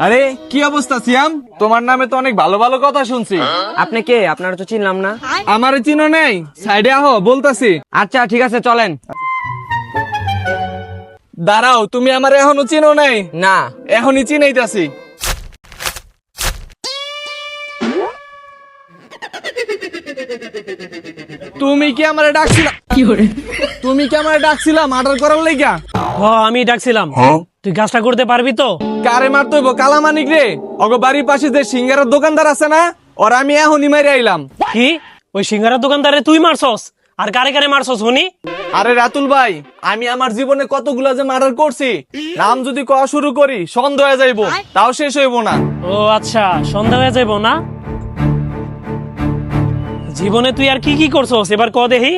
আরে কি অবস্থা সিয়াম, তোমার নামে তো অনেক ভালো ভালো কথা শুনছি। আপনি কে? আপনারা তো চিনলাম না। আমারে চিনো নেই? সাইডে আহো, বলতাছি। আচ্ছা ঠিক আছে, চলেন। দাঁড়াও, তুমি আমারে এখনো চিনো নাই? না। এখনই চিনাইতাছি। তুমি কি আমারে ডাকছিলা? তুমি কি আমারে ডাকছিলা মার্ডার করার লাইগা? আমি ডাকছিলাম। তুই কাজটা করতে পারবি তো? কারে মারতে হইব? কালামানিক রে। ওগো বাড়ির পাশে যে সিঙ্গারার দোকানদার আছে না, ওর আমি এখনই মাইরে আইলাম। কি ওই সিঙ্গারা দোকানদারে তুই মারছস? আর কারে কারে মারছস শুনি? আরে রাতুল ভাই, আমি আমার জীবনে কতগুলা যে মার্ডার করছি, নাম যদি কওয়া শুরু করি সন্দেহ হয়ে যাইবো, তাও শেষ হইব না। ও আচ্ছা, সন্ধ্যা হয়ে যাইব না? জীবনে তুই আর কি কি করছস এবার ক দেখি।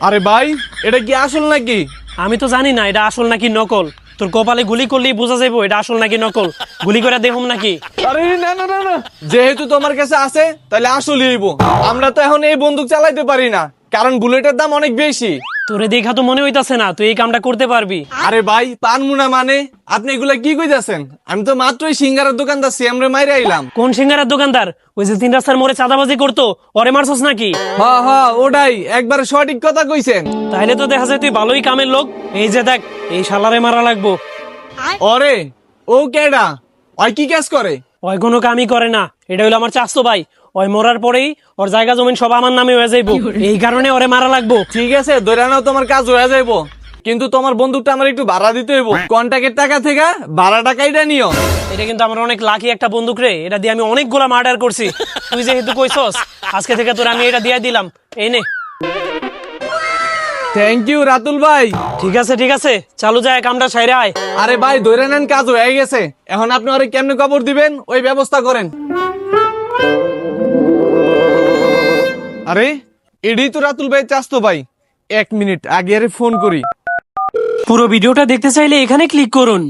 আরে ভাই, এটা কি আসল নাকি? আমি তো জানি না এটা আসল নাকি নকল। তোর কপালে গুলি করলেই বোঝা যাইবো এটা আসল নাকি নকল। গুলি করে দেখুম নাকি? আরে না না না না, যেহেতু তোমার কাছে আছে তাহলে আসলই হইব। আমরা তো এখন এই বন্দুক চালাইতে পারি না, কারণ বুলেটের দাম অনেক বেশি। তোরে দেখা তো মনে হইতাছে না তুই এই কামটা করতে পারবি। আরে ভাই, পানমুনা মানে আপনি এগুলা কি কইতাছেন? আমি তো মাত্রই সিঙ্গারার দোকানদার সিএমরে মাইরে আইলাম। কোন সিঙ্গারার দোকানদার? ওই যে 3 রাস্তার মোড়ে চাঁদাবাজি করতো, ওরে মারছস নাকি? হ্যাঁ হ্যাঁ, ওটাই, একবারে সঠিক কথা কইছেন। তাইলে তো দেখা যায় তুই ভালোই কামের লোক। এই যে দেখ, এই শালারে মারা লাগবো। ওরে, ও কেডা? ওই কি কাজ করে? ওই কোনো কামই করে না। এটা হলো আমার চাচতো ভাই। ওই মরার পরেই ওর জায়গা জমিন সব আমার নামে হয়ে যাইবো। এই কারণে ওরে মারা লাগবো। ঠিক আছে, ধরে নাও তোমার কাজ হয়ে যাইবো, কিন্তু তোমার বন্দুকটা আমার একটু ভাড়া দিতে হইব। কন্টাক্টের টাকা থেকে ভাড়া টাকাইটা নিও। এটা কিন্তু আমার অনেক লাকি একটা বন্দুক রে। এটা দিয়ে আমি অনেকগুলা মার্ডার করছি। তুই যেহেতু কইছস, আজকে থেকে তোর আমি এটা দিয়ে দিলাম। এই নে। থ্যাংক ইউ রাতুল ভাই। ঠিক আছে ঠিক আছে, চালু যায়, কামটা সাইরে আয়। আরে ভাই, ধরে নেন, কাজ হয়ে গেছে। এখন আপনি ওরে কেমনে খবর দিবেন ওই ব্যবস্থা করেন। আরে এডি তো রাতুল ভাই চাস্তো ভাই। 1 মিনিট আগে আরে ফোন করি। পুরো ভিডিওটা দেখতে চাইলে এখানে ক্লিক করুন।